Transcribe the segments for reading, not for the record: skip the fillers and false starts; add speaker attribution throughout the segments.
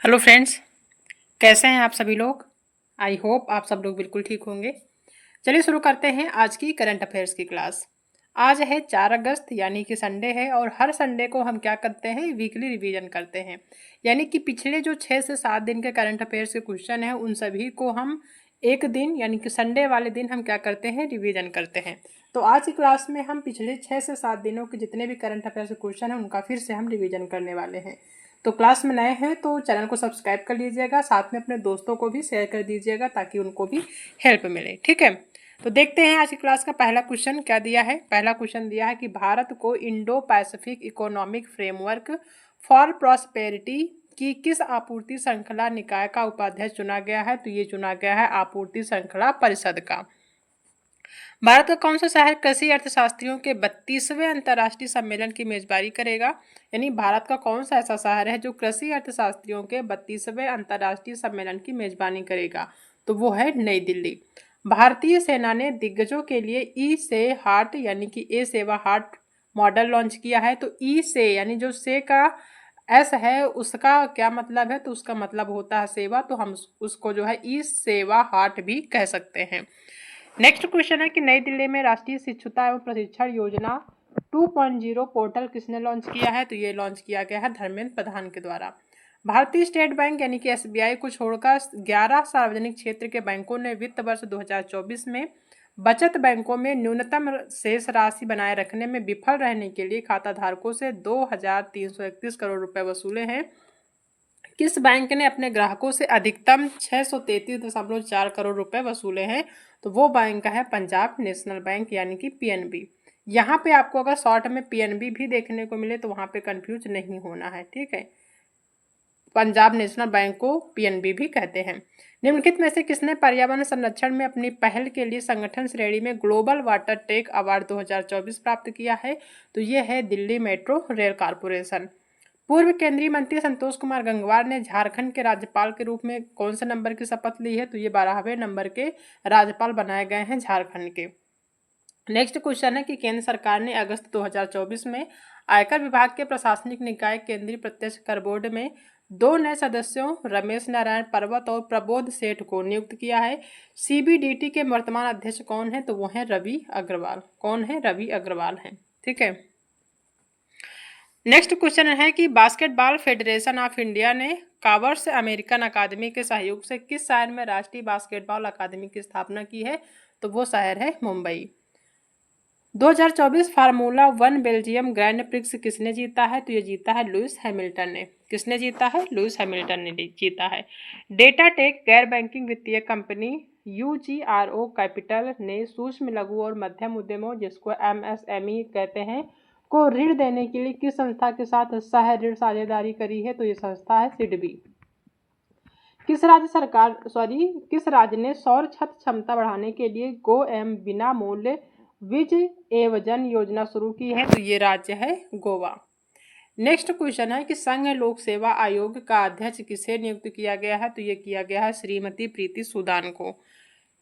Speaker 1: Hello friends, कैसे हैं आप सभी लोग। आई होप आप सब लोग बिल्कुल ठीक होंगे। चलिए शुरू करते हैं आज की करंट अफेयर्स की क्लास। आज है 4 अगस्त यानी कि संडे है और हर संडे को हम क्या करते हैं, वीकली रिवीजन करते हैं। यानी कि पिछले जो 6 से 7 दिन के करंट अफेयर्स के क्वेश्चन हैं उन सभी को हम एक दिन यानी कि संडे वाले दिन हम क्या करते हैं, रिवीजन करते हैं। तो आज की क्लास में हम पिछले 6 से 7 दिनों के जितने भी करंट अफेयर्स के क्वेश्चन हैं उनका फिर से हम रिवीजन करने वाले हैं। तो क्लास में नए हैं तो चैनल को सब्सक्राइब कर लीजिएगा, साथ में अपने दोस्तों को भी शेयर कर दीजिएगा ताकि उनको भी हेल्प मिले। ठीक है, तो देखते हैं आज की क्लास का पहला क्वेश्चन क्या दिया है। पहला क्वेश्चन दिया है कि भारत को Indo Pacific economic framework for prosperity की किस आपूर्ति श्रृंखला निकाय का उपाध्यक्ष चुना गया है। तो ये चुना गया है आपूर्ति श्रृंखला परिषद का। भारत का कौन सा शहर कृषि अर्थशास्त्रियों के 32वें अंतर्राष्ट्रीय सम्मेलन की मेजबानी करेगा। यानी भारत का कौन सा ऐसा शहर है जो कृषि अर्थशास्त्रियों के 32वें अंतर्राष्ट्रीय सम्मेलन की मेजबानी करेगा। तो वो है नई दिल्ली। भारतीय सेना ने दिग्गजों के लिए ई से हार्ट यानी कि ए सेवा हार्ट मॉडल लॉन्च किया है। तो ई से यानी जो से का एस है उसका क्या मतलब है, तो उसका मतलब होता है सेवा, तो हम उसको जो है ई सेवा हार्ट भी कह सकते हैं। नेक्स्ट क्वेश्चन है कि नई दिल्ली में राष्ट्रीय शिक्षुता एवं प्रशिक्षण योजना 2.0 पोर्टल किसने लॉन्च किया है। तो ये लॉन्च किया गया है धर्मेंद्र प्रधान के द्वारा। भारतीय स्टेट बैंक यानी कि एसबीआई को छोड़कर 11 सार्वजनिक क्षेत्र के बैंकों ने वित्त वर्ष 2024 में बचत बैंकों में न्यूनतम शेष राशि बनाए रखने में विफल रहने के लिए खाता धारकों से 2,331 करोड़ रुपए वसूले हैं। किस बैंक ने अपने ग्राहकों से अधिकतम 633.4 करोड़ रुपए वसूले हैं। तो वो बैंक है पंजाब नेशनल बैंक यानी कि पीएनबी। यहाँ पे आपको अगर शॉर्ट में पीएनबी भी देखने को मिले तो वहाँ पे कंफ्यूज नहीं होना है। ठीक है, पंजाब नेशनल बैंक को पीएनबी भी कहते हैं। निम्नलिखित में से किसने पर्यावरण संरक्षण में अपनी पहल के लिए संगठन श्रेणी में ग्लोबल वाटर टेक अवार्ड 2024 प्राप्त किया है। तो ये है दिल्ली मेट्रो रेल कारपोरेशन। पूर्व केंद्रीय मंत्री संतोष कुमार गंगवार ने झारखंड के राज्यपाल के रूप में कौन से नंबर की शपथ ली है। तो ये 12वें नंबर के राज्यपाल बनाए गए हैं झारखंड के। नेक्स्ट क्वेश्चन है कि केंद्र सरकार ने अगस्त 2024 में आयकर विभाग के प्रशासनिक निकाय केंद्रीय प्रत्यक्ष कर बोर्ड में 2 नए सदस्यों रमेश नारायण पर्वत और प्रबोध सेठ को नियुक्त किया है। सीबीडीटी के वर्तमान अध्यक्ष कौन है। तो वो है रवि अग्रवाल। कौन है, रवि अग्रवाल है। ठीक है, नेक्स्ट क्वेश्चन है कि बास्केटबॉल फेडरेशन ऑफ इंडिया ने कावर्स अमेरिकन अकादमी के सहयोग से किस शहर में राष्ट्रीय बास्केटबॉल अकादमी की स्थापना की है। तो वो शहर है Mumbai. 2024 formula 1 Belgium grand prix किसने जीता है। तो ये जीता है लुइस हैमिल्टन ने। किसने जीता है, लुइस हैमिल्टन ने जीता है। डेटा टेक गैर बैंकिंग वित्तीय कंपनी यूजीआरओ कैपिटल ने सूक्ष्म लघु और मध्यम उद्यमों जिसको एमएसएमई कहते हैं को ऋण देने के लिए किस संस्था के साथ सह ऋण साझेदारी करी है। तो ये संस्था है सिडबी। किस राज्य ने सौर छत क्षमता बढ़ाने के लिए गो एम बिना मूल्य विज एवजन योजना शुरू की है। तो ये राज्य है गोवा। नेक्स्ट क्वेश्चन है कि संघ लोक सेवा आयोग का अध्यक्ष किसे नियुक्त किया गया है। तो ये किया गया है श्रीमती प्रीति सूदान को।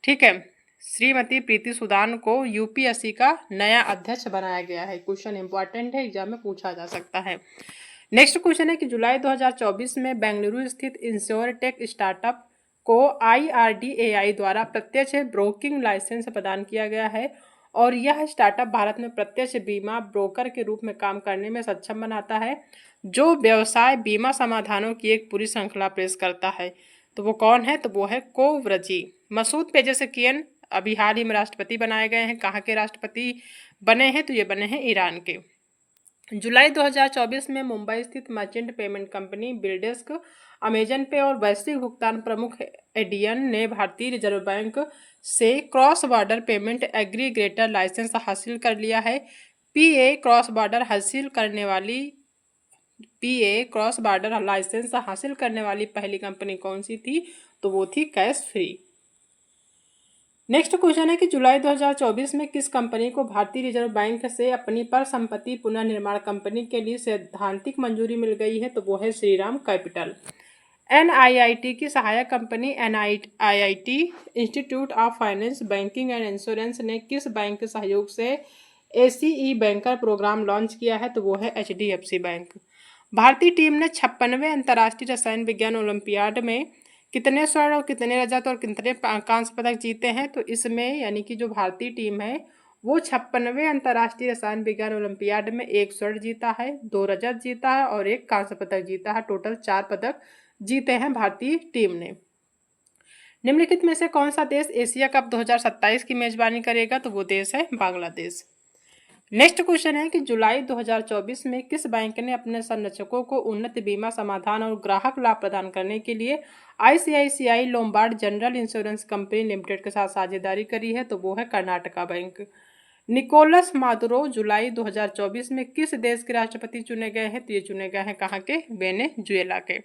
Speaker 1: ठीक है, श्रीमती प्रीति सूदान को यूपीएससी का नया अध्यक्ष बनाया गया है। क्वेश्चन इंपॉर्टेंट है, एग्जाम में पूछा जा सकता है। नेक्स्ट क्वेश्चन है कि जुलाई 2024 में बेंगलुरु स्थित इंश्योरटेक स्टार्टअप को IRDAI द्वारा प्रत्यक्ष ब्रोकिंग लाइसेंस प्रदान किया गया है और यह स्टार्टअप भारत में प्रत्यक्ष बीमा ब्रोकर के रूप में काम करने में सक्षम बनाता है जो व्यवसाय बीमा समाधानों की एक पूरी श्रृंखला पेश करता है। तो वो कौन है, तो वो है कोवरजी। मसूद पेजेशकियन अभी हाल ही में राष्ट्रपति बनाए गए हैं। कहाँ के राष्ट्रपति बने हैं, तो ये बने हैं ईरान के। जुलाई 2024 में मुंबई स्थित merchant payment company BillDesk, Amazon Pay और वैश्विक भुगतान प्रमुख एडियन ने भारतीय रिजर्व बैंक से cross border payment aggregator licence हासिल कर लिया है। पीए क्रॉस बॉर्डर लाइसेंस हासिल करने वाली पहली कंपनी कौन सी थी। तो वो थी कैश फ्री। नेक्स्ट क्वेश्चन है कि जुलाई 2024 में किस कंपनी को भारतीय रिजर्व बैंक से अपनी परिसंपत्ति पुनर्निर्माण कंपनी के लिए सैद्धांतिक मंजूरी मिल गई है। तो वो है श्रीराम कैपिटल। NIIT की सहायक company NIIT institute of finance banking and insurance ने किस बैंक के सहयोग से ACE बैंकर प्रोग्राम लॉन्च किया है। तो वो है HDFC बैंक। भारतीय टीम ने 56वें अंतर्राष्ट्रीय रसायन विज्ञान ओलंपियाड में कितने स्वर्ण और कितने रजत और कितने कांस्य पदक जीते हैं? तो इसमें यानी कि जो भारतीय टीम है वो 56वें अंतर्राष्ट्रीय रसायन विज्ञान ओलंपियाड में 1 स्वर्ण जीता है, 2 रजत जीता है और 1 कांस्य पदक जीता है। टोटल 4 पदक जीते हैं भारतीय टीम ने। निम्नलिखित में से कौन सा देश एशिया कप 2027 की मेजबानी करेगा? तो वो देश है बांग्लादेश। नेक्स्ट क्वेश्चन है कि जुलाई 2024 में किस बैंक ने अपने संरक्षकों को उन्नत बीमा समाधान और ग्राहक लाभ प्रदान करने के लिए ICICI Lombard general insurance company limited के साथ साझेदारी करी है? तो वो है कर्नाटका बैंक। निकोलस मादुरो जुलाई 2024 में किस देश के राष्ट्रपति चुने गए हैं? तो ये चुने गए हैं कहाँ के? वेनेजुएला के।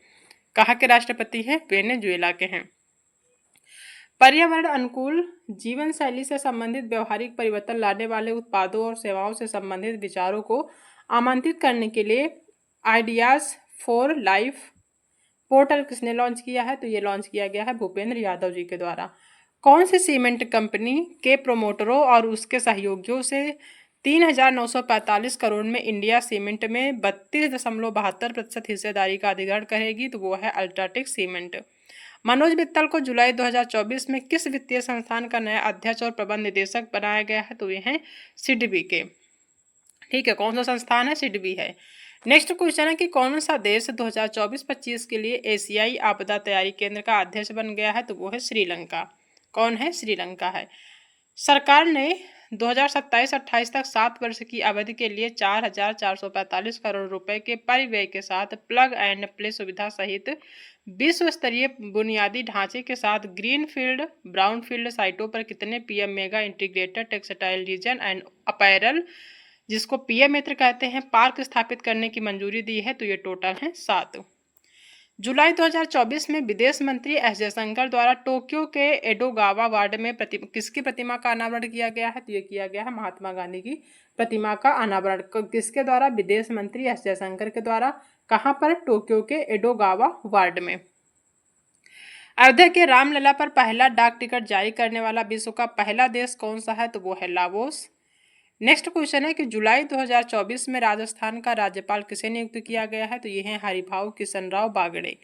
Speaker 1: कहाँ के राष्ट्रपति हैं? वेनेजुएला के हैं। पर्यावरण अनुकूल जीवन शैली से संबंधित व्यवहारिक परिवर्तन लाने वाले उत्पादों और सेवाओं से संबंधित विचारों को आमंत्रित करने के लिए आइडियाज फॉर लाइफ पोर्टल किसने लॉन्च किया है? तो ये लॉन्च किया गया है भूपेंद्र यादव जी के द्वारा। कौन सी सीमेंट कंपनी के प्रोमोटरों और उसके सहयोगियों से 3,945 करोड़ में इंडिया सीमेंट में 32.72% हिस्सेदारी का अधिग्रहण करेगी? तो वो है अल्ट्राटेक सीमेंट। मनोज मित्तल को जुलाई 2024 में किस वित्तीय संस्थान का नया अध्यक्ष और प्रबंध निदेशक बनाया गया है? तो ये है सिडबी के। ठीक है, कौन सा संस्थान है? सिडबी है। नेक्स्ट क्वेश्चन है कि कौन सा देश 2024-25 के लिए एशियाई आपदा तैयारी केंद्र का अध्यक्ष बन गया है? तो वो है श्रीलंका। कौन है? श्रीलंका है। सरकार ने 2027-28 तक 7 वर्ष की अवधि के लिए 4,445 करोड़ रुपए के परिव्यय के साथ प्लग एंड प्ले सुविधा सहित विश्व स्तरीय बुनियादी ढांचे के साथ ग्रीनफील्ड ब्राउनफील्ड साइटों पर कितने PM mega integrated textile reason and apparel, जिसको पीएम मित्र कहते हैं, पार्क स्थापित करने की मंजूरी दी है? तो ये टोटल है 7। जुलाई 2024 में विदेश मंत्री एस जयशंकर द्वारा टोक्यो के एडोगावा वार्ड में किसकी प्रतिमा का अनावरण किया गया है? तो ये किया गया है महात्मा गांधी की प्रतिमा का अनावरण। किसके द्वारा? विदेश मंत्री एस जयशंकर के द्वारा। कहाँ पर? टोक्यो के एडोगावा वार्ड में। अयोध्या के रामलला पर पहला डाक टिकट जारी करने वाला विश्व का पहला देश कौन सा है? तो वो है लाओस। नेक्स्ट क्वेश्चन है कि जुलाई 2024 में राजस्थान का राज्यपाल किसे नियुक्त किया गया है? तो ये है हरिभाऊ किशनराव बागड़े।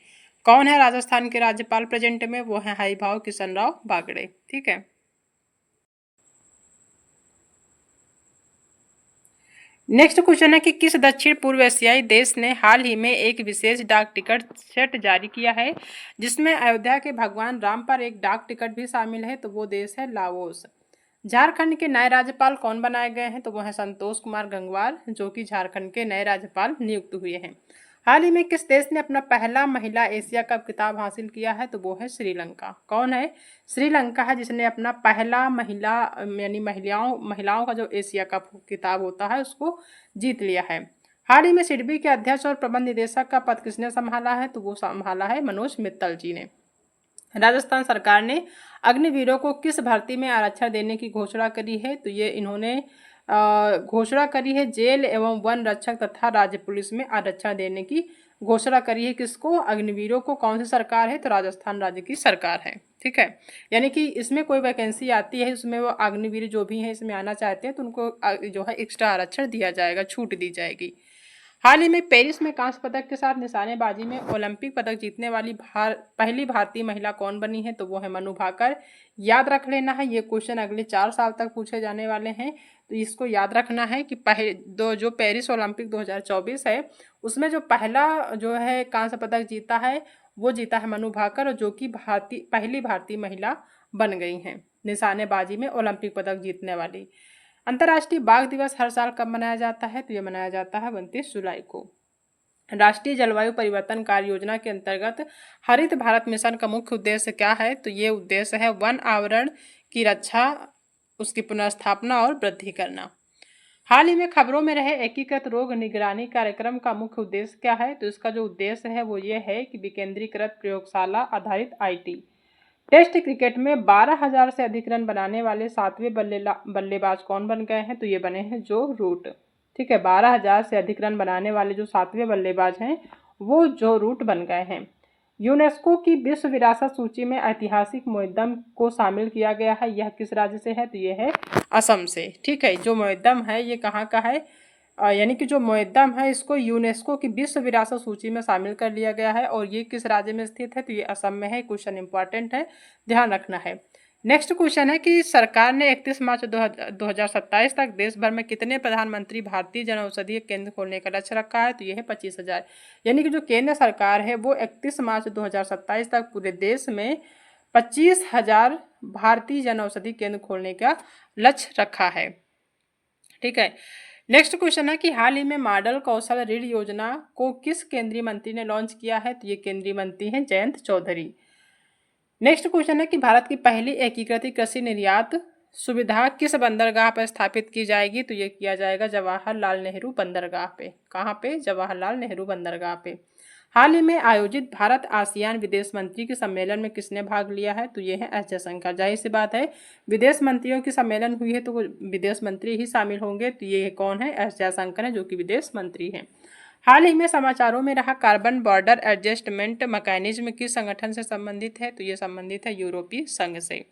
Speaker 1: कौन है राजस्थान के राज्यपाल प्रेजेंट में? वो है हरिभाऊ किशनराव बागड़े। ठीक है। नेक्स्ट क्वेश्चन है कि किस दक्षिण पूर्व एशियाई देश ने हाल ही में एक विशेष डाक टिकट सेट जारी किया है जिसमें अयोध्या के भगवान राम पर एक डाक टिकट भी शामिल है? तो वो देश है लाओस। झारखंड के नए राज्यपाल कौन बनाए गए हैं? तो वो है संतोष कुमार गंगवार, जो कि झारखंड के नए राज्यपाल नियुक्त हुए हैं। हाल ही में किस देश ने अपना पहला महिला एशिया कप खिताब हासिल किया है? तो वो है श्रीलंका। कौन है? श्रीलंका है जिसने अपना पहला महिला यानी महिलाओं का जो एशिया कप खिताब होता है उसको जीत लिया है। हाल ही में सिडबी के अध्यक्ष और प्रबंध निदेशक का पद किसने संभाला है? तो वो संभाला है मनोज मित्तल जी ने। राजस्थान सरकार ने अग्निवीरों को किस भर्ती में आरक्षण देने की घोषणा करी है? तो ये इन्होंने घोषणा करी है जेल एवं वन रक्षक तथा राज्य पुलिस में आरक्षण देने की घोषणा करी है। किसको? अग्निवीरों को। कौन सी सरकार है? तो राजस्थान राज्य की सरकार है। ठीक है, यानी कि इसमें कोई वैकेंसी आती है, उसमें वो अग्निवीर जो भी है इसमें आना चाहते हैं तो उनको जो है एक्स्ट्रा आरक्षण दिया जाएगा, छूट दी जाएगी। हाल ही में पेरिस में कांस्य पदक के साथ निशानेबाजी में ओलंपिक पदक जीतने वाली पहली भारतीय महिला कौन बनी है? तो वो है मनु भाकर। याद रख लेना है, ये क्वेश्चन अगले 4 साल तक पूछे जाने वाले हैं, तो इसको याद रखना है कि जो पेरिस ओलंपिक 2024 है उसमें जो पहला जो है कांस्य पदक जीता है वो जीता है मनु भाकर, और जो कि पहली भारतीय महिला बन गई हैं निशानेबाजी में ओलंपिक पदक जीतने वाली। अंतर्राष्ट्रीय बाघ दिवस हर साल कब मनाया जाता है? तो ये मनाया जाता है 29 जुलाई को। राष्ट्रीय जलवायु परिवर्तन कार्य योजना के अंतर्गत हरित भारत मिशन का मुख्य उद्देश्य क्या है? तो ये उद्देश्य है वन आवरण की रक्षा, उसकी पुनर्स्थापना और वृद्धि करना। हाल ही में खबरों में रहे एकीकृत रोग निगरानी कार्यक्रम का मुख्य उद्देश्य क्या है? तो इसका जो उद्देश्य है वो ये है कि विकेंद्रीकृत प्रयोगशाला आधारित IT। टेस्ट क्रिकेट में 12,000 से अधिक रन बनाने वाले 7वें बल्लेबाज कौन बन गए हैं? तो ये बने हैं जो रूट। ठीक है, 12,000 से अधिक रन बनाने वाले जो 7वें बल्लेबाज हैं वो जो रूट बन गए हैं। यूनेस्को की विश्व विरासत सूची में ऐतिहासिक मोहद्दम को शामिल किया गया है। यह किस राज्य से है? तो ये है असम से। ठीक है, जो मोहद्दम है ये कहाँ का है? यानी कि जो मुअद्दम है इसको यूनेस्को की विश्व विरासत सूची में शामिल कर लिया गया है और ये किस राज्य में स्थित है, तो ये असम में है। क्वेश्चन इंपॉर्टेंट है, ध्यान रखना है। नेक्स्ट क्वेश्चन है कि सरकार ने 31 मार्च 2027 तक देश भर में कितने प्रधानमंत्री भारतीय जन औषधि केंद्र खोलने का लक्ष्य रखा है, तो ये है 25,000। यानी कि जो केंद्र सरकार है वो 31 मार्च 2027 तक पूरे देश में 25,000 भारतीय जन औषधि केंद्र खोलने का लक्ष्य रखा है। ठीक है। नेक्स्ट क्वेश्चन है कि हाल ही में मॉडल कौशल ऋण योजना को किस केंद्रीय मंत्री ने लॉन्च किया है, तो ये केंद्रीय मंत्री हैं जयंत चौधरी। नेक्स्ट क्वेश्चन है कि भारत की पहली एकीकृत कृषि निर्यात सुविधा किस बंदरगाह पर स्थापित की जाएगी, तो ये किया जाएगा जवाहरलाल नेहरू बंदरगाह पे। कहाँ पे? जवाहरलाल नेहरू बंदरगाह पे। हाल ही में आयोजित भारत आसियान विदेश मंत्री के सम्मेलन में किसने भाग लिया है, तो ये है एस जयशंकर। जाहिर सी बात है, विदेश मंत्रियों की सम्मेलन हुई है तो वो विदेश मंत्री ही शामिल होंगे, तो ये कौन है? एस जयशंकर है, जो कि विदेश मंत्री हैं। हाल ही में समाचारों में रहा कार्बन बॉर्डर एडजस्टमेंट मैकेनिज्म किस संगठन से संबंधित है, तो ये संबंधित है यूरोपीय संघ से।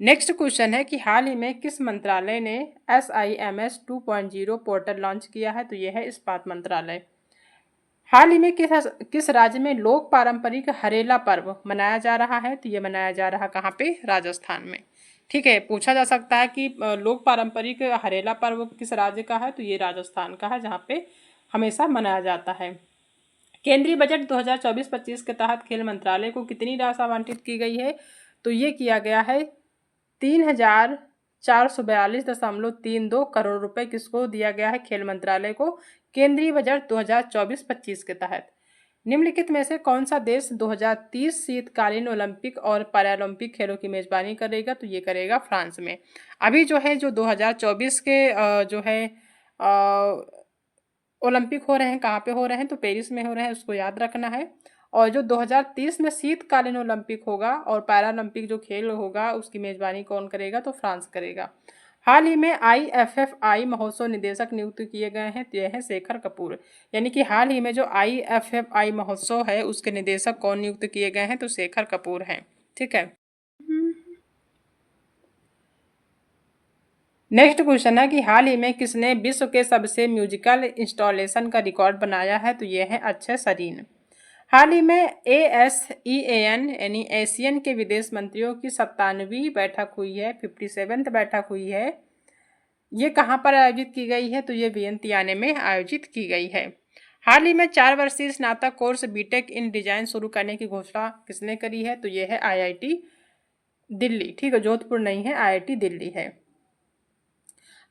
Speaker 1: नेक्स्ट क्वेश्चन है कि हाल ही में किस मंत्रालय ने SIMS 2.0 पोर्टल लॉन्च किया है, तो ये है इस्पात मंत्रालय। हाल ही में किस राज्य में लोक पारंपरिक हरेला पर्व मनाया जा रहा है, तो ये मनाया जा रहा कहाँ पे? राजस्थान में। ठीक है, पूछा जा सकता है कि लोक पारंपरिक हरेला पर्व किस राज्य का है, तो ये राजस्थान का है, जहाँ पे हमेशा मनाया जाता है। केंद्रीय बजट 2024-25 के तहत खेल मंत्रालय को कितनी राशि आवंटित की गई है, तो ये किया गया है 3,442.32 करोड़ रुपए किसको दिया गया है? खेल मंत्रालय को, केंद्रीय बजट 2024-25 के तहत। निम्नलिखित में से कौन सा देश 2030 शीतकालीन ओलंपिक और पैरालंपिक खेलों की मेजबानी करेगा, तो ये करेगा फ्रांस में। अभी जो है जो 2024 के जो है ओलंपिक हो रहे हैं, कहाँ पे हो रहे हैं, तो पेरिस में हो रहे हैं, उसको याद रखना है। और जो 2030 में शीतकालीन ओलंपिक होगा और पैरालंपिक जो खेल होगा उसकी मेजबानी कौन करेगा, तो फ्रांस करेगा। हाल ही में IFFI महोत्सव निदेशक नियुक्त किए गए हैं, तो यह है शेखर कपूर। यानी कि हाल ही में जो IFFI महोत्सव है उसके निदेशक कौन नियुक्त किए गए हैं, तो शेखर कपूर हैं। ठीक है। नेक्स्ट क्वेश्चन है कि हाल ही में किसने विश्व के सबसे म्यूजिकल इंस्टॉलेशन का रिकॉर्ड बनाया है, तो ये है अक्षय सरीन। हाल ही में ASEAN यानी एशियन के विदेश मंत्रियों की 97वीं बैठक हुई है, 57th बैठक हुई है। ये कहाँ पर आयोजित की गई है, तो ये वियंतियाने में आयोजित की गई है। हाल ही में 4 वर्षीय स्नातक कोर्स बीटेक इन डिजाइन शुरू करने की घोषणा किसने करी है, तो ये है IIT दिल्ली। ठीक है, जोधपुर नहीं है, IIT दिल्ली है।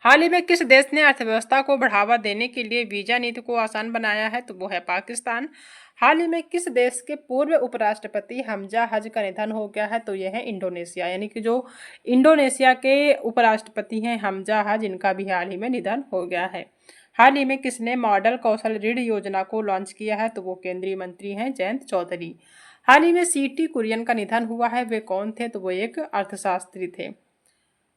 Speaker 1: हाल ही में किस देश ने अर्थव्यवस्था को बढ़ावा देने के लिए वीजा नीति को आसान बनाया है, तो वो है पाकिस्तान। हाल ही में किस देश के पूर्व उपराष्ट्रपति हमजा हज का निधन हो गया है, तो यह है इंडोनेशिया। यानी कि जो इंडोनेशिया के उपराष्ट्रपति हैं हमजा हज, इनका भी हाल ही में निधन हो गया है। हाल ही में किसने मॉडल कौशल ऋण योजना को लॉन्च किया है, तो वो केंद्रीय मंत्री हैं जयंत चौधरी। हाल ही में CT कुरियन का निधन हुआ है, वे कौन थे, तो वो एक अर्थशास्त्री थे।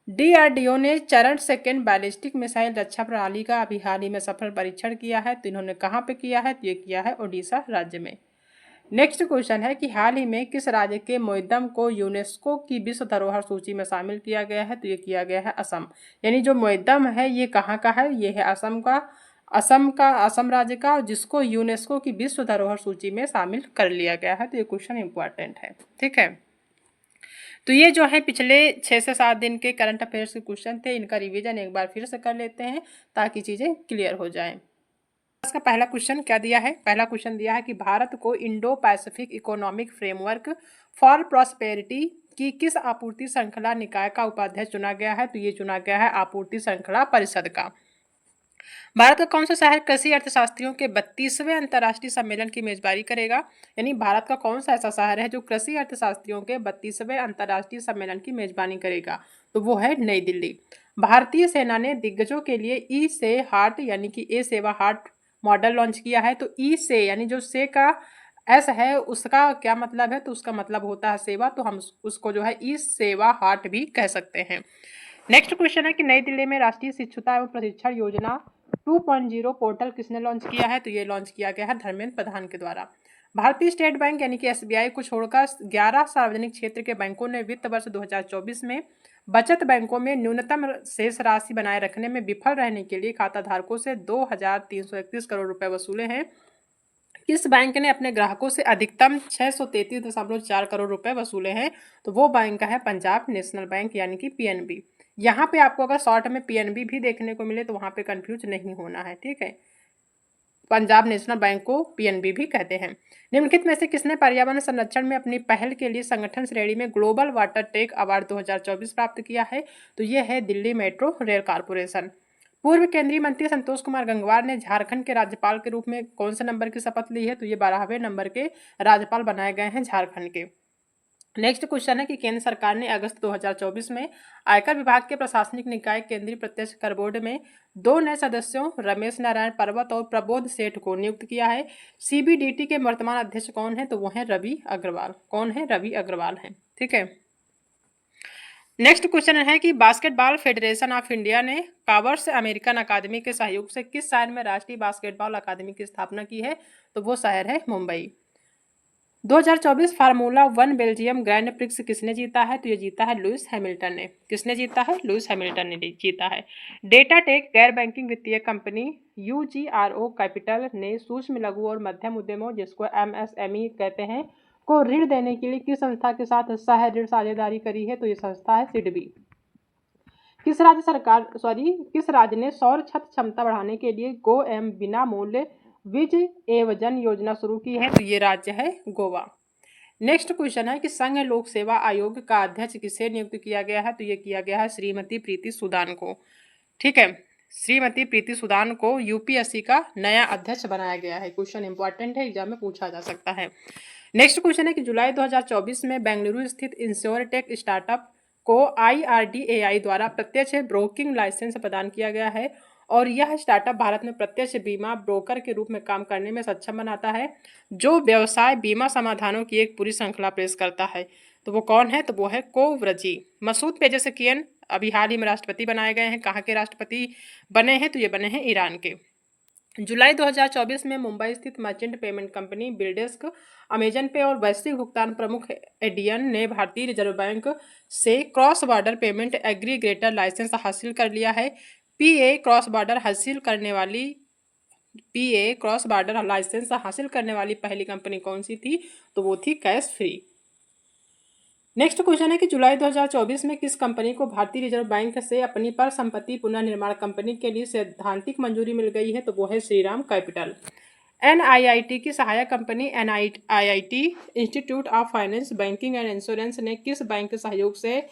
Speaker 1: DRDO ने चरण सेकेंड बैलिस्टिक मिसाइल रक्षा प्रणाली का अभी हाल ही में सफल परीक्षण किया है, तो इन्होंने कहाँ पे किया है, तो ये किया है ओडिशा राज्य में। नेक्स्ट क्वेश्चन है कि हाल ही में किस राज्य के मुअद्दम को यूनेस्को की विश्व धरोहर सूची में शामिल किया गया है, तो ये किया गया है असम। यानी जो मुअद्दम है ये कहाँ का है, ये है असम का, असम राज्य का, जिसको यूनेस्को की विश्व धरोहर सूची में शामिल कर लिया गया है। तो ये क्वेश्चन इंपॉर्टेंट है। ठीक है, तो ये जो है पिछले 6 से 7 दिन के करंट अफेयर्स के क्वेश्चन थे, इनका रिवीजन एक बार फिर से कर लेते हैं ताकि चीज़ें क्लियर हो जाएं। इसका पहला क्वेश्चन क्या दिया है? पहला क्वेश्चन दिया है कि भारत को Indo Pacific economic framework for prosperity की किस आपूर्ति श्रृंखला निकाय का उपाध्यक्ष चुना गया है, तो ये चुना गया है आपूर्ति श्रृंखला परिषद का। भारत का कौन सा शहर कृषि अर्थशास्त्रियों के 32वें अंतर्राष्ट्रीय सम्मेलन की मेजबानी करेगा? यानी भारत का कौन सा ऐसा शहर है जो कृषि अर्थशास्त्रियों के 32वें अंतर्राष्ट्रीय सम्मेलन की मेजबानी करेगा? तो वो है नई दिल्ली। भारतीय सेना ने दिग्गजों के लिए ई से हार्ट यानी कि ए सेवा हार्ट मॉडल लॉन्च किया है। तो ई से यानी जो से का एस है उसका क्या मतलब है, तो उसका मतलब होता है सेवा, तो हम उसको जो है ई सेवा हार्ट भी कह सकते हैं। नेक्स्ट क्वेश्चन है कि नई दिल्ली में राष्ट्रीय शिक्षुता एवं प्रशिक्षण योजना 2.0 पोर्टल किसने लॉन्च किया है, तो ये लॉन्च किया गया है धर्मेंद्र प्रधान के द्वारा। भारतीय स्टेट बैंक यानी कि एसबीआई को छोड़कर 11 सार्वजनिक क्षेत्र के बैंकों ने वित्त वर्ष 2024 में बचत बैंकों में न्यूनतम शेष राशि बनाए रखने में विफल रहने के लिए खाताधारकों से 2,331 करोड़ रुपए वसूले हैं। किस बैंक ने अपने ग्राहकों से अधिकतम 633.4 करोड़ रुपए वसूले हैं? तो वो बैंक है पंजाब नेशनल बैंक यानी कि पीएनबी। यहाँ पे आपको अगर शॉर्ट में पीएनबी भी देखने को मिले तो वहाँ पे कंफ्यूज नहीं होना है, ठीक है। पंजाब नेशनल बैंक को पीएनबी भी कहते हैं। निम्नलिखित में से किसने पर्यावरण संरक्षण में अपनी पहल के लिए संगठन श्रेणी में ग्लोबल वाटर टेक अवार्ड 2024 प्राप्त किया है? तो ये है दिल्ली मेट्रो रेल कारपोरेशन। पूर्व केंद्रीय मंत्री संतोष कुमार गंगवार ने झारखंड के राज्यपाल के रूप में कौन से नंबर की शपथ ली है? तो ये 12वें नंबर के राज्यपाल बनाए गए हैं झारखंड के। नेक्स्ट क्वेश्चन है कि केंद्र सरकार ने अगस्त 2024 में आयकर विभाग के प्रशासनिक निकाय केंद्रीय प्रत्यक्ष कर बोर्ड में 2 नए सदस्यों रमेश नारायण पर्वत और प्रबोध सेठ को नियुक्त किया है। सीबीडीटी के वर्तमान अध्यक्ष कौन है? तो वो है रवि अग्रवाल। कौन है? रवि अग्रवाल है, ठीक है। नेक्स्ट क्वेश्चन है कि बास्केटबॉल फेडरेशन ऑफ इंडिया ने कावर्स अमेरिकन अकादमी के सहयोग से किस शहर में राष्ट्रीय बास्केटबॉल अकादमी की स्थापना की है? तो वो शहर है Mumbai. 2024 formula 1 Belgium grand prix किसने जीता है? तो ये जीता है लुइस हैमिल्टन ने। किसने जीता है? लुइस हैमिल्टन ने जीता है। डेटा टेक गैर बैंकिंग वित्तीय कंपनी यूजीआरओ कैपिटल ने सूक्ष्म लघु और मध्यम उद्यमों जिसको एमएसएमई कहते हैं को ऋण देने के लिए किस संस्था के साथ सह ऋण साझेदारी करी है? तो ये संस्था है सिडबी। किस राज्य ने सौर छत क्षमता बढ़ाने के लिए गो एम बिना मूल्य विज एवजन योजना शुरू की है? तो ये राज्य है गोवा। नेक्स्ट क्वेश्चन है कि संघ लोक सेवा आयोग का अध्यक्ष किसे नियुक्त किया गया है? तो ये किया गया है श्रीमती प्रीति सूदान को, ठीक है। श्रीमती प्रीति सूदान को यूपीएससी का नया अध्यक्ष बनाया गया है। क्वेश्चन इंपॉर्टेंट है, एग्जाम में पूछा जा सकता है। नेक्स्ट क्वेश्चन है कि जुलाई 2024 में बेंगलुरु स्थित इंश्योरटेक स्टार्टअप को IRDAI द्वारा प्रत्यक्ष ब्रोकिंग लाइसेंस प्रदान किया गया है और यह स्टार्टअप भारत में प्रत्यक्ष बीमा ब्रोकर के रूप में काम करने में सक्षम बनाता है जो व्यवसाय बीमा समाधानों की एक पूरी श्रृंखला पेश करता है। तो वो कौन है? तो वो है कोवरजी। मसूद पेजेशकियन अभी हाल ही में राष्ट्रपति बनाए गए हैं। कहाँ के राष्ट्रपति बने हैं? तो ये बने हैं ईरान के। जुलाई 2024 में मुंबई स्थित merchant payment company BillDesk, Amazon Pay और वैश्विक भुगतान प्रमुख एडियन ने भारतीय रिजर्व बैंक से cross border payment aggregator licence हासिल कर लिया है। पीए क्रॉस बॉर्डर लाइसेंस हासिल करने वाली पहली कंपनी कौन सी थी? तो वो थी कैश फ्री। नेक्स्ट क्वेश्चन है कि जुलाई 2024 में किस कंपनी को भारतीय रिजर्व बैंक से अपनी परिसंपत्ति पुनर्निर्माण कंपनी के लिए सैद्धांतिक मंजूरी मिल गई है? तो वो है श्रीराम कैपिटल। एनआईआईटी की सहायक company NIIT institute of finance banking and insurance ने किस बैंक के सहयोग से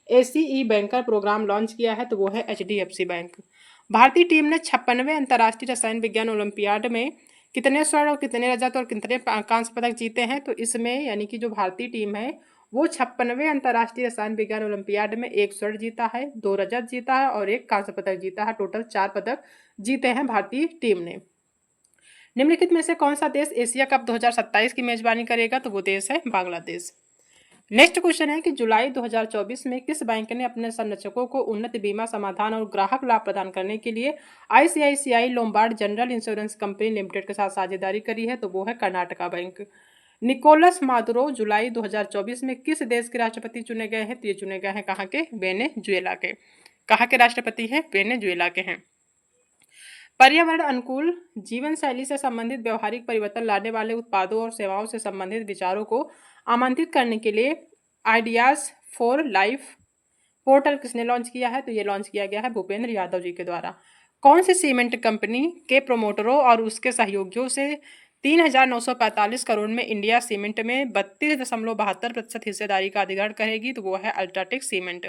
Speaker 1: एसीई बैंकर प्रोग्राम लॉन्च किया है? तो वो है एचडीएफसी बैंक। भारतीय टीम ने 56वें अंतर्राष्ट्रीय रसायन विज्ञान ओलंपियाड में कितने स्वर्ण और कितने रजत और कितने कांस्य पदक जीते हैं? तो इसमें यानी कि जो भारतीय टीम है वो 56वें अंतर्राष्ट्रीय रसायन विज्ञान ओलंपियाड में 1 स्वर्ण जीता है, 2 रजत जीता है और 1 कांस्य पदक जीता है। टोटल 4 पदक जीते हैं भारतीय टीम ने। निम्नलिखित में से कौन सा देश एशिया कप 2027 की मेजबानी करेगा? तो वो देश है बांग्लादेश। नेक्स्ट क्वेश्चन है कि जुलाई 2024 में किस बैंक ने अपने संरक्षकों को उन्नत बीमा समाधान और ग्राहक लाभ प्रदान करने के लिए ICICI Lombard general insurance company limited के साथ साझेदारी करी है? तो वो है कर्नाटका बैंक। निकोलस मादुरो जुलाई 2024 में किस देश के राष्ट्रपति चुने गए हैं? तो ये चुने गए हैं कहाँ के? वेनेजुएला के। कहाँ के राष्ट्रपति हैं? वेनेजुएला के हैं। पर्यावरण अनुकूल जीवन शैली से संबंधित व्यवहारिक परिवर्तन लाने वाले उत्पादों और सेवाओं से संबंधित विचारों को आमंत्रित करने के लिए आइडियाज फॉर लाइफ पोर्टल किसने लॉन्च किया है? तो ये लॉन्च किया गया है भूपेंद्र यादव जी के द्वारा। कौन सी सीमेंट कंपनी के प्रोमोटरों और उसके सहयोगियों से 3,945 करोड़ में इंडिया सीमेंट में 32.72% हिस्सेदारी का अधिग्रहण करेगी? तो वो है अल्ट्राटेक सीमेंट।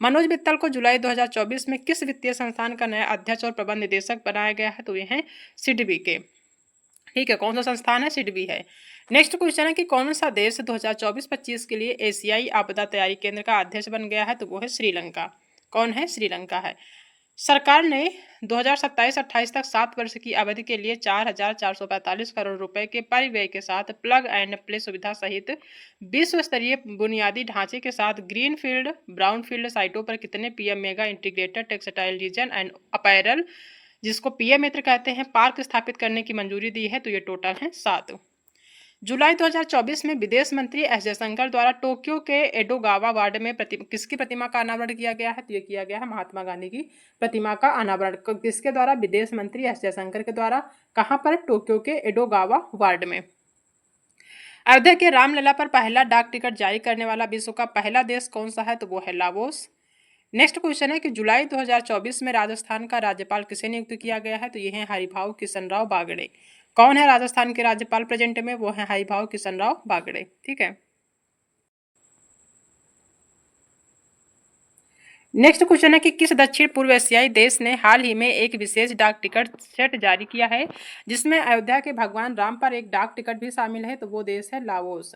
Speaker 1: मनोज मित्तल को जुलाई 2024 में किस वित्तीय संस्थान का नया अध्यक्ष और प्रबंध निदेशक बनाया गया है? तो ये है सिडबी के, ठीक है। कौन सा संस्थान है? सिडबी है। नेक्स्ट क्वेश्चन है कि कौन सा देश 2024-25 के लिए एशियाई आपदा तैयारी केंद्र का अध्यक्ष बन गया है? तो वो है श्रीलंका। कौन है? श्रीलंका है। सरकार ने 2027-28 तक 7 वर्ष की अवधि के लिए 4,445 करोड़ रुपए के परिव्यय के साथ प्लग एंड प्ले सुविधा सहित विश्व स्तरीय बुनियादी ढांचे के साथ ग्रीनफील्ड ब्राउनफील्ड साइटों पर कितने PM mega integrated textile reason and apparel जिसको पीएम मित्र कहते हैं पार्क स्थापित करने की मंजूरी दी है? तो ये टोटल है 7। जुलाई 2024 में विदेश मंत्री एस जयशंकर द्वारा टोक्यो के एडोगावा वार्ड में किसकी प्रतिमा का अनावरण किया गया है? तो ये किया गया है महात्मा गांधी की प्रतिमा का अनावरण। किसके द्वारा? विदेश मंत्री एस जयशंकर के द्वारा। कहाँ पर? टोक्यो के एडोगावा वार्ड में। अयोध्या के रामलला पर पहला डाक टिकट जारी करने वाला विश्व का पहला देश कौन सा है? तो वो है लाओस। नेक्स्ट क्वेश्चन है कि जुलाई 2024 में राजस्थान का राज्यपाल किसे नियुक्त किया गया है? तो ये है हरिभाऊ किशनराव बागड़े। कौन है राजस्थान के राज्यपाल प्रेजेंट में? वो है हरिभाऊ किशनराव बागड़े। ठीक है। नेक्स्ट क्वेश्चन है कि किस दक्षिण पूर्व एशियाई देश ने हाल ही में एक विशेष डाक टिकट सेट जारी किया है जिसमें अयोध्या के भगवान राम पर एक डाक टिकट भी शामिल है? तो वो देश है लाओस।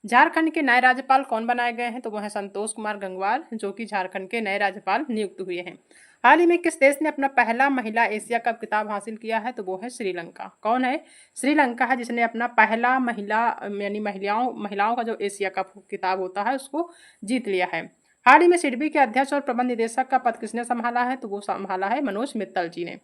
Speaker 1: झारखंड के नए राज्यपाल कौन बनाए गए हैं? तो वो है संतोष कुमार गंगवार, जो कि झारखंड के नए राज्यपाल नियुक्त हुए हैं। हाल ही में किस देश ने अपना पहला महिला एशिया कप खिताब हासिल किया है? तो वो है श्रीलंका। कौन है? श्रीलंका है जिसने अपना पहला महिला यानी महिलाओं का जो एशिया कप खिताब होता है उसको जीत लिया है। हाल ही में सिडबी के अध्यक्ष और प्रबंध निदेशक का पद किसने संभाला है? तो वो संभाला है मनोज मित्तल जी ने।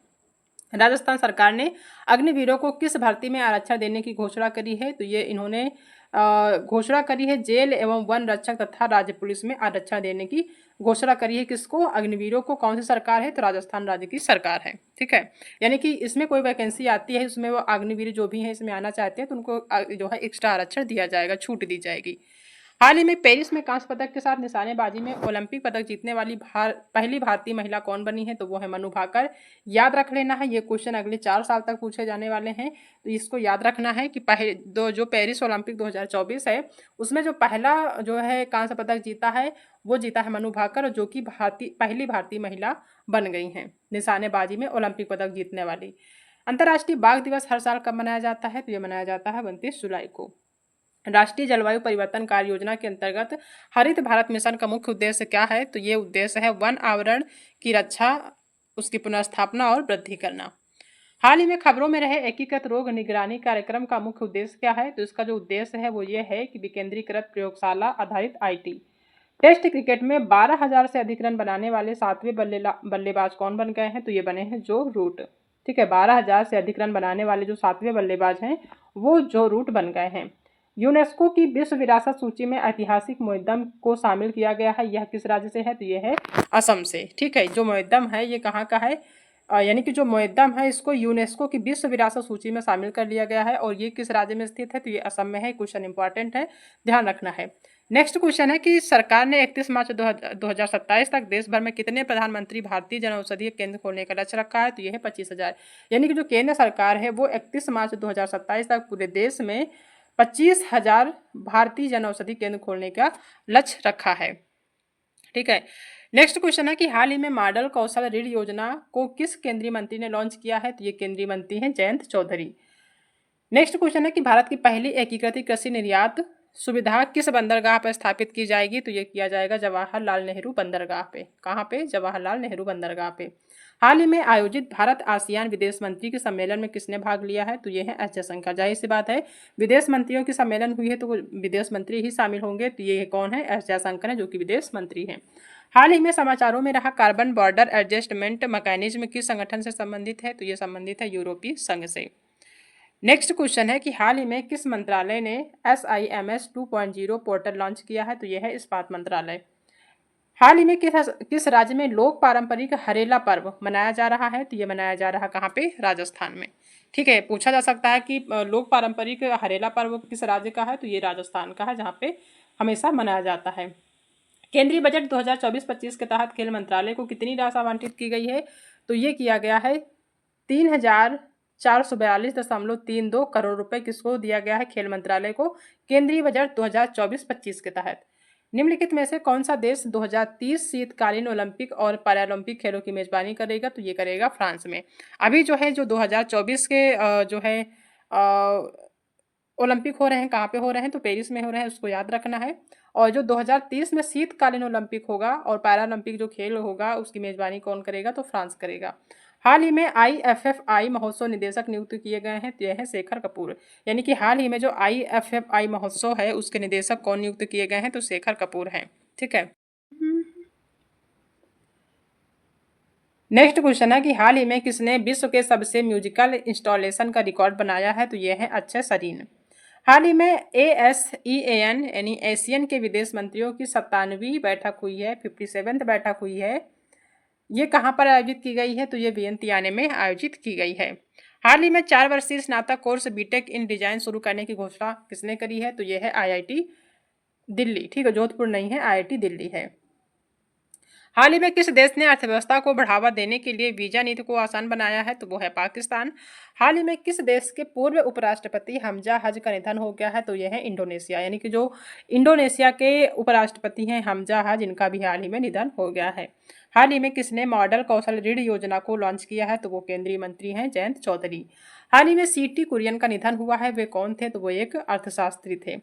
Speaker 1: राजस्थान सरकार ने अग्निवीरों को किस भर्ती में आरक्षण देने की घोषणा करी है? तो ये इन्होंने घोषणा करी है जेल एवं वन रक्षक तथा राज्य पुलिस में आरक्षण देने की घोषणा करी है। किसको? अग्निवीरों को। कौन सी सरकार है? तो राजस्थान राज्य की सरकार है। ठीक है। यानी कि इसमें कोई वैकेंसी आती है, उसमें वो अग्निवीर जो भी है इसमें आना चाहते हैं तो उनको जो है एक्स्ट्रा आरक्षण दिया जाएगा, छूट दी जाएगी। हाल ही में पेरिस में कांस्य पदक के साथ निशानेबाजी में ओलंपिक पदक जीतने वाली पहली भारतीय महिला कौन बनी है? तो वो है मनु भाकर। याद रख लेना है, ये क्वेश्चन अगले 4 साल तक पूछे जाने वाले हैं, तो इसको याद रखना है कि जो पेरिस ओलंपिक 2024 है उसमें जो पहला जो है कांस्य पदक जीता है वो जीता है मनु भाकर, जो कि पहली भारतीय महिला बन गई हैं निशानेबाजी में ओलंपिक पदक जीतने वाली। अंतर्राष्ट्रीय बाघ दिवस हर साल कब मनाया जाता है? तो ये मनाया जाता है 29 जुलाई को। राष्ट्रीय जलवायु परिवर्तन कार्य योजना के अंतर्गत हरित भारत मिशन का मुख्य उद्देश्य क्या है? तो ये उद्देश्य है वन आवरण की रक्षा, उसकी पुनर्स्थापना और वृद्धि करना। हाल ही में खबरों में रहे एकीकृत रोग निगरानी कार्यक्रम का मुख्य उद्देश्य क्या है? तो इसका जो उद्देश्य है वो ये है कि विकेंद्रीकृत प्रयोगशाला आधारित IT। टेस्ट क्रिकेट में 12,000 से अधिक रन बनाने वाले 7वें बल्लेबाज कौन बन गए हैं? तो ये बने हैं जो रूट। ठीक है। 12,000 से अधिक रन बनाने वाले जो 7वें बल्लेबाज हैं वो जो रूट बन गए हैं। यूनेस्को की विश्व विरासत सूची में ऐतिहासिक मोहद्दम को शामिल किया गया है। यह किस राज्य से है? तो ये है असम से। ठीक है। जो मोहद्दम है ये कहाँ का है? यानी कि जो मोहद्दम है इसको यूनेस्को की विश्व विरासत सूची में शामिल कर लिया गया है और ये किस राज्य में स्थित है? तो ये असम में है। क्वेश्चन इंपॉर्टेंट है, ध्यान रखना है। नेक्स्ट क्वेश्चन है कि सरकार ने 31 मार्च 2027 तक देश भर में कितने प्रधानमंत्री भारतीय जनऔषधि केंद्र खोलने का लक्ष्य रखा है? तो ये है 25,000। यानी कि जो केंद्र सरकार है वो 31 मार्च 2027 तक पूरे देश में 25,000 भारतीय जनऔषधि केंद्र खोलने का लक्ष्य रखा है। ठीक है। नेक्स्ट क्वेश्चन है कि हाल ही में मॉडल कौशल ऋण योजना को किस केंद्रीय मंत्री ने लॉन्च किया है? तो ये केंद्रीय मंत्री हैं जयंत चौधरी। नेक्स्ट क्वेश्चन है कि भारत की पहली एकीकृत कृषि निर्यात सुविधा किस बंदरगाह पर स्थापित की जाएगी? तो ये किया जाएगा जवाहरलाल नेहरू बंदरगाह पे। कहाँ पे? जवाहरलाल नेहरू बंदरगाह पे। हाल ही में आयोजित भारत आसियान विदेश मंत्री के सम्मेलन में किसने भाग लिया है? तो ये है एस जयशंकर। जाहिर सी बात है, विदेश मंत्रियों की सम्मेलन हुई है तो विदेश मंत्री ही शामिल होंगे। तो ये कौन है? एस जयशंकर है, जो कि विदेश मंत्री हैं। हाल ही में समाचारों में रहा कार्बन बॉर्डर एडजस्टमेंट मैकेनिज्म किस संगठन से संबंधित है? तो ये संबंधित है यूरोपीय संघ से। नेक्स्ट क्वेश्चन है कि हाल ही में किस मंत्रालय ने SIMS 2.0 पोर्टल लॉन्च किया है? तो यह है इस्पात मंत्रालय। हाल ही में किस राज्य में लोक पारंपरिक हरेला पर्व मनाया जा रहा है? तो ये मनाया जा रहा कहाँ पे? राजस्थान में। ठीक है। पूछा जा सकता है कि लोक पारंपरिक हरेला पर्व किस राज्य का है? तो ये राजस्थान का है, जहाँ पे हमेशा मनाया जाता है। केंद्रीय बजट 2024-25 के तहत खेल मंत्रालय को कितनी राशि आवंटित की गई है? तो ये किया गया है 3,442.32 करोड़ रुपए किसको दिया गया है? खेल मंत्रालय को, केंद्रीय बजट 2024-25 के तहत। निम्नलिखित में से कौन सा देश 2030 शीतकालीन ओलंपिक और पैरालंपिक खेलों की मेजबानी करेगा? तो ये करेगा फ्रांस में। अभी जो है जो 2024 के जो है ओलंपिक हो रहे हैं, कहाँ पे हो रहे हैं? तो पेरिस में हो रहे हैं, उसको याद रखना है। और जो 2030 में शीतकालीन ओलंपिक होगा और पैरालंपिक जो खेल होगा उसकी मेजबानी कौन करेगा? तो फ्रांस करेगा। हाल ही में IFFI महोत्सव निदेशक नियुक्त किए गए हैं, तो यह है शेखर कपूर। यानी कि हाल ही में जो IFFI महोत्सव है उसके निदेशक कौन नियुक्त किए गए हैं? तो शेखर कपूर हैं। ठीक है। नेक्स्ट क्वेश्चन है कि हाल ही में किसने विश्व के सबसे म्यूजिकल इंस्टॉलेशन का रिकॉर्ड बनाया है? तो यह है अक्षय सरीन। हाल ही में ASEAN यानी एशियन के विदेश मंत्रियों की 97वीं बैठक हुई है, 57th बैठक हुई है। ये कहाँ पर आयोजित की गई है? तो ये वियंतियाने में आयोजित की गई है। हाल ही में 4 वर्षीय स्नातक कोर्स बीटेक इन डिजाइन शुरू करने की घोषणा किसने करी है? तो ये है IIT दिल्ली। ठीक है, जोधपुर नहीं है, IIT दिल्ली है। हाल ही में किस देश ने अर्थव्यवस्था को बढ़ावा देने के लिए वीजा नीति को आसान बनाया है? तो वो है पाकिस्तान। हाल ही में किस देश के पूर्व उपराष्ट्रपति हमजा हज का निधन हो गया है? तो यह है इंडोनेशिया, यानी कि जो इंडोनेशिया के उपराष्ट्रपति हैं हमजा हज, इनका भी हाल ही में निधन हो गया है। हाल ही में किसने मॉडल कौशल ऋण योजना को लॉन्च किया है? तो वो केंद्रीय मंत्री हैं जयंत चौधरी। हाल ही में CT कुरियन का निधन हुआ है, वे कौन थे? तो वो एक अर्थशास्त्री थे।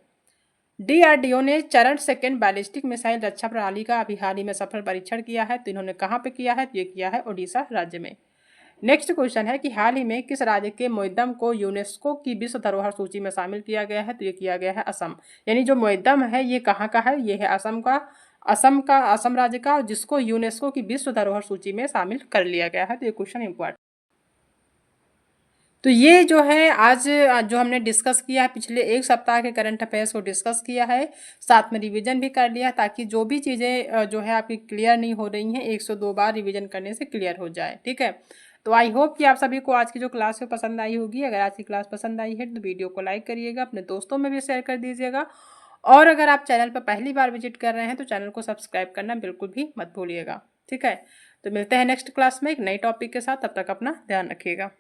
Speaker 1: DRDO ने चरण सेकेंड बैलिस्टिक मिसाइल रक्षा प्रणाली का अभी हाल ही में सफल परीक्षण किया है, तो इन्होंने कहाँ पे किया है? तो ये किया है ओडिशा राज्य में। नेक्स्ट क्वेश्चन है कि हाल ही में किस राज्य के मोइद्दम को यूनेस्को की विश्व धरोहर सूची में शामिल किया गया है? तो ये किया गया है असम। यानी जो मोइद्दम है ये कहाँ का है? ये है असम राज्य का, जिसको यूनेस्को की विश्व धरोहर सूची में शामिल कर लिया गया है। तो ये क्वेश्चन इंपॉर्टेंट। तो ये जो है आज जो हमने डिस्कस किया है, पिछले एक सप्ताह के करंट अफेयर्स को डिस्कस किया है, साथ में रिवीजन भी कर लिया, ताकि जो भी चीज़ें जो है आपकी क्लियर नहीं हो रही हैं 102 बार रिवीजन करने से क्लियर हो जाए। ठीक है, तो आई होप कि आप सभी को आज की जो क्लास है पसंद आई होगी। अगर आज की क्लास पसंद आई है तो वीडियो को लाइक करिएगा, अपने दोस्तों में भी शेयर कर दीजिएगा, और अगर आप चैनल पर पहली बार विजिट कर रहे हैं तो चैनल को सब्सक्राइब करना बिल्कुल भी मत भूलिएगा। ठीक है, तो मिलते हैं नेक्स्ट क्लास में एक नई टॉपिक के साथ। तब तक अपना ध्यान रखिएगा।